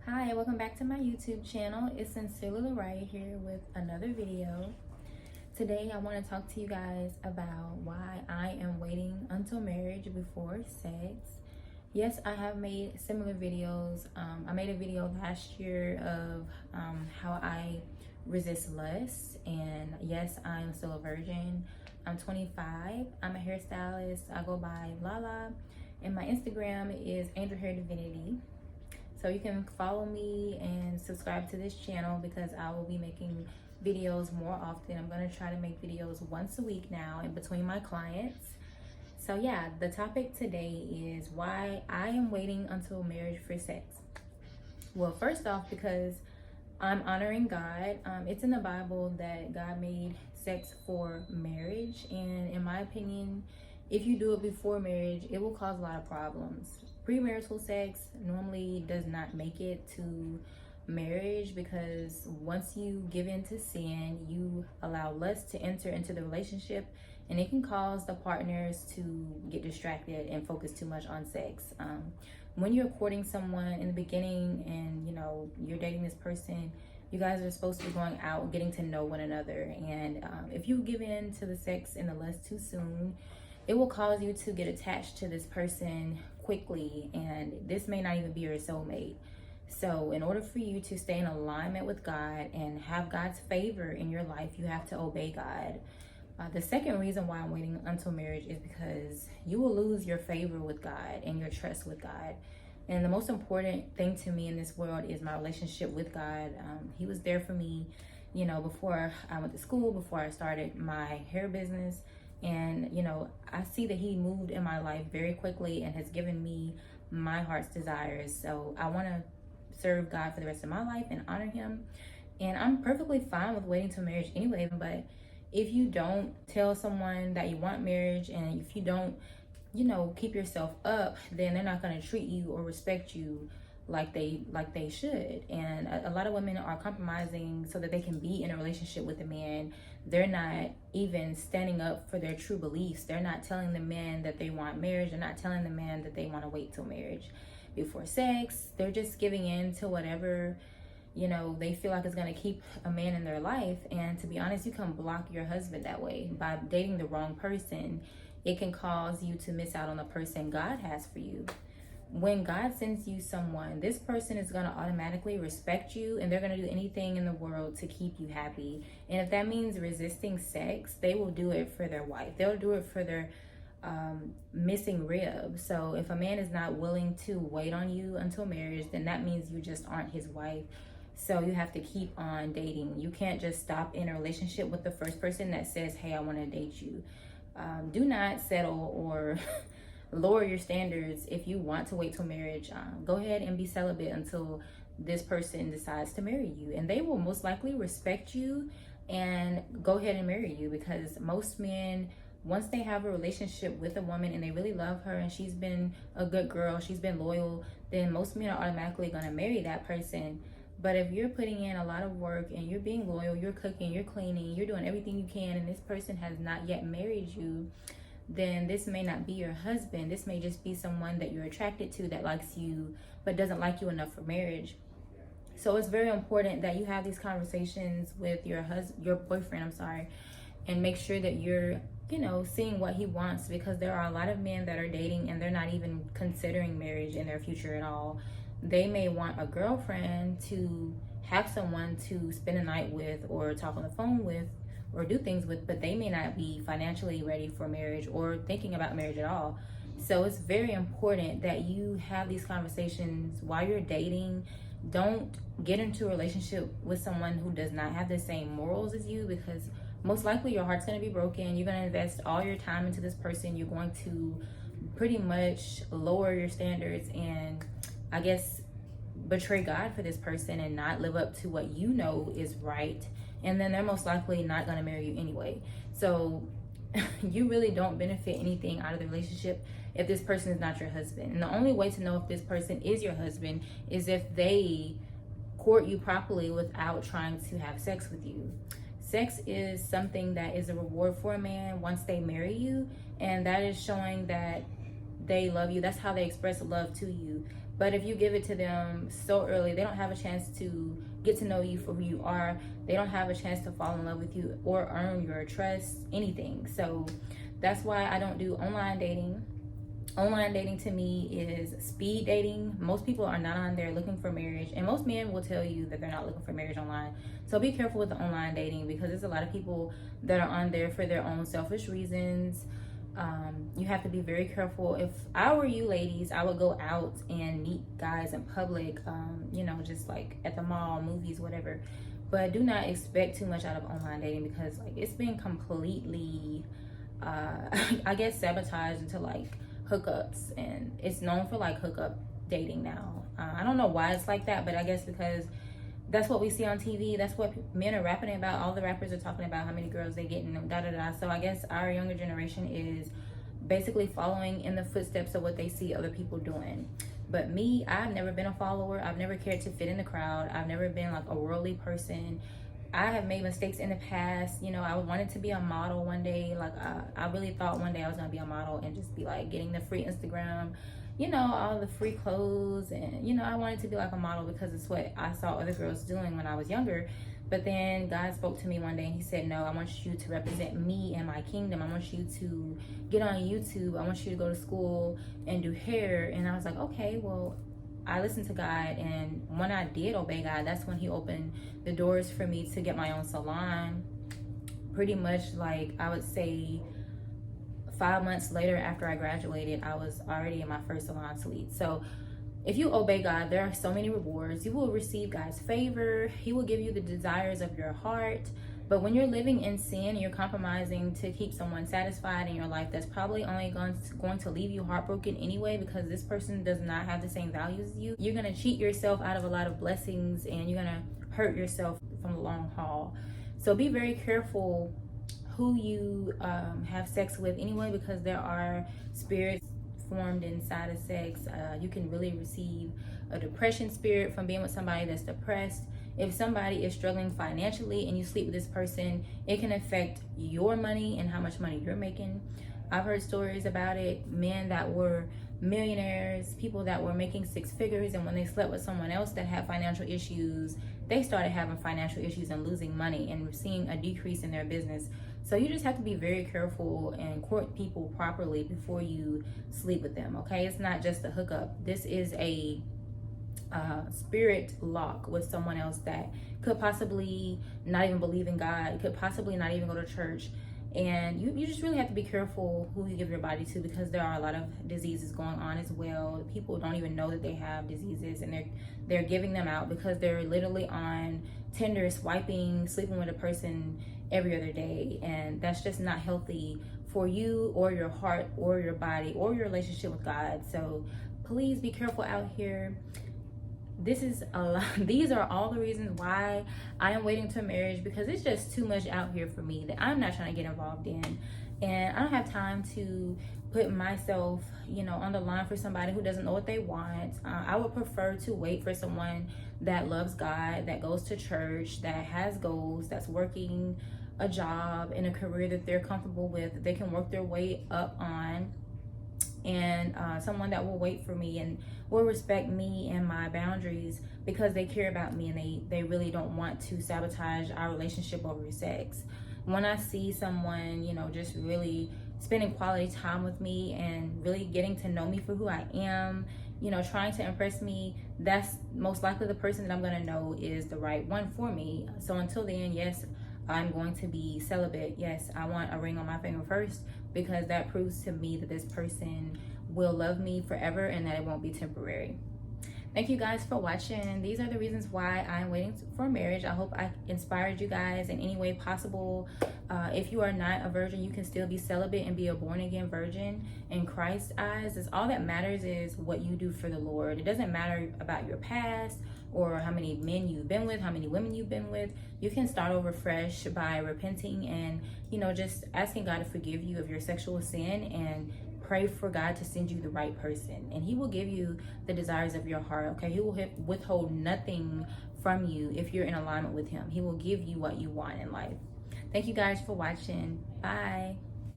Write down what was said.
Hi, welcome back to my YouTube channel. It's Sincerely right here with another video. Today I want to talk to you guys about why I am waiting until marriage before sex. Yes, I have made similar videos. I made a video last year of how I resist lust, and yes, I am still a virgin. I'm 25. I'm a hairstylist. I go by Lala, and my Instagram is Angel Hair Divinity. So you can follow me and subscribe to this channel because I will be making videos more often. I'm going to try to make videos once a week now in between my clients. So yeah, the topic today is why I am waiting until marriage for sex. Well, first off, because I'm honoring God. It's in the Bible that God made sex for marriage, and in my opinion, if you do it before marriage, it will cause a lot of problems. Premarital sex normally does not make it to marriage because once you give in to sin, you allow lust to enter into the relationship, and it can cause the partners to get distracted and focus too much on sex. When you're courting someone in the beginning and you're dating this person, you guys are supposed to be going out, getting to know one another. And if you give in to the sex and the lust too soon, it will cause you to get attached to this person quickly, and this may not even be your soulmate. So in order for you to stay in alignment with God and have God's favor in your life, you have to obey God. The second reason why I'm waiting until marriage is because you will lose your favor with God and your trust with God. And the most important thing to me in this world is my relationship with God. He was there for me, before I went to school, before I started my hair business. And, I see that he moved in my life very quickly and has given me my heart's desires. So I want to serve God for the rest of my life and honor him. And I'm perfectly fine with waiting till marriage anyway. But if you don't tell someone that you want marriage, and if you don't, keep yourself up, then they're not going to treat you or respect you like they should. And a lot of women are compromising so that they can be in a relationship with a man. They're not even standing up for their true beliefs. They're not telling the man that they want marriage. They're not telling the man that they want to wait till marriage before sex. They're just giving in to whatever they feel like is going to keep a man in their life. And to be honest, you can block your husband that way by dating the wrong person. It can cause you to miss out on the person God has for you. When God sends you someone, this person is going to automatically respect you, and they're going to do anything in the world to keep you happy. And if that means resisting sex, they will do it for their wife. They'll do it for their missing rib. So if a man is not willing to wait on you until marriage, then that means you just aren't his wife. So you have to keep on dating. You can't just stop in a relationship with the first person that says, hey, I want to date you. Do not settle or lower your standards. If you want to wait till marriage, go ahead and be celibate until this person decides to marry you, and they will most likely respect you and go ahead and marry you. Because most men, once they have a relationship with a woman and they really love her and she's been a good girl, she's been loyal, then most men are automatically going to marry that person. But if you're putting in a lot of work and you're being loyal, you're cooking, you're cleaning, you're doing everything you can, and this person has not yet married you, then this may not be your husband. This may just be someone that you're attracted to that likes you but doesn't like you enough for marriage. So it's very important that you have these conversations with your boyfriend, and make sure that you're seeing what he wants, because there are a lot of men that are dating and they're not even considering marriage in their future at all. They may want a girlfriend to have someone to spend a night with or talk on the phone with or do things with, but they may not be financially ready for marriage or thinking about marriage at all. So it's very important that you have these conversations while you're dating. Don't get into a relationship with someone who does not have the same morals as you, because most likely your heart's going to be broken. You're going to invest all your time into this person. You're going to pretty much lower your standards and, I guess, betray God for this person and not live up to what you know is right. And then they're most likely not going to marry you anyway. So you really don't benefit anything out of the relationship if this person is not your husband. And the only way to know if this person is your husband is if they court you properly without trying to have sex with you. Sex is something that is a reward for a man once they marry you, and that is showing that they love you. That's how they express love to you. But if you give it to them so early, they don't have a chance to get to know you for who you are. They don't have a chance to fall in love with you or earn your trust, anything. So that's why I don't do online dating. Online dating to me is speed dating. Most people are not on there looking for marriage, and most men will tell you that they're not looking for marriage online. So be careful with the online dating, because there's a lot of people that are on there for their own selfish reasons. You have to be very careful. If I were you ladies, I would go out and meet guys in public, just like at the mall, movies, whatever. But do not expect too much out of online dating, because like it's been completely I guess sabotaged into like hookups, and it's known for like hookup dating now. I don't know why it's like that, but I guess because that's what we see on TV. That's what men are rapping about. All the rappers are talking about how many girls they get and da da da. So I guess our younger generation is basically following in the footsteps of what they see other people doing. But me, I've never been a follower. I've never cared to fit in the crowd. I've never been like a worldly person. I have made mistakes in the past. I wanted to be a model one day. Like I really thought one day I was gonna be a model and just be like getting the free Instagram, all the free clothes, and I wanted to be like a model because it's what I saw other girls doing when I was younger. But then God spoke to me one day and he said, no, I want you to represent me and my kingdom. I want you to get on YouTube. I want you to go to school and do hair. And I was like, okay, well, I listened to God, and when I did obey God, that's when he opened the doors for me to get my own salon. Pretty much like I would say 5 months later after I graduated, I was already in my first salon suite. So if you obey God, there are so many rewards. You will receive God's favor. He will give you the desires of your heart. But when you're living in sin and you're compromising to keep someone satisfied in your life, that's probably only going to leave you heartbroken anyway, because this person does not have the same values as you. You're going to cheat yourself out of a lot of blessings, and you're going to hurt yourself from the long haul. So be very careful who you have sex with anyway, because there are spirits formed inside of sex. You can really receive a depression spirit from being with somebody that's depressed. If somebody is struggling financially and you sleep with this person, it can affect your money and how much money you're making. I've heard stories about it. Men that were millionaires, people that were making six figures, and when they slept with someone else that had financial issues, they started having financial issues and losing money and seeing a decrease in their business. So you just have to be very careful and court people properly before you sleep with them, okay? It's not just a hookup. This is a spirit lock with someone else that could possibly not even believe in God, could possibly not even go to church. And you just really have to be careful who you give your body to, because there are a lot of diseases going on as well. People don't even know that they have diseases, and they're giving them out because they're literally on Tinder, swiping, sleeping with a person every other day. And that's just not healthy for you or your heart or your body or your relationship with God. So please be careful out here. This is a lot. These are all the reasons why I am waiting to marriage, because it's just too much out here for me that I'm not trying to get involved in. And I don't have time to put myself, on the line for somebody who doesn't know what they want. I would prefer to wait for someone that loves God, that goes to church, that has goals, that's working a job in a career that they're comfortable with, that they can work their way up on. And someone that will wait for me and will respect me and my boundaries, because they care about me and they really don't want to sabotage our relationship over sex. When I see someone, just really spending quality time with me and really getting to know me for who I am, trying to impress me, that's most likely the person that I'm going to know is the right one for me. So until then, yes, I'm going to be celibate. Yes, I want a ring on my finger first, because that proves to me that this person will love me forever and that it won't be temporary. Thank you guys for watching. These are the reasons why I'm waiting for marriage. I hope I inspired you guys in any way possible. If you are not a virgin, you can still be celibate and be a born-again virgin in Christ's eyes. It's all that matters is what you do for the Lord. It doesn't matter about your past or how many men you've been with, how many women you've been with. You can start over fresh by repenting and, just asking God to forgive you of your sexual sin, and pray for God to send you the right person. And he will give you the desires of your heart, okay? He will withhold nothing from you if you're in alignment with him. He will give you what you want in life. Thank you guys for watching. Bye.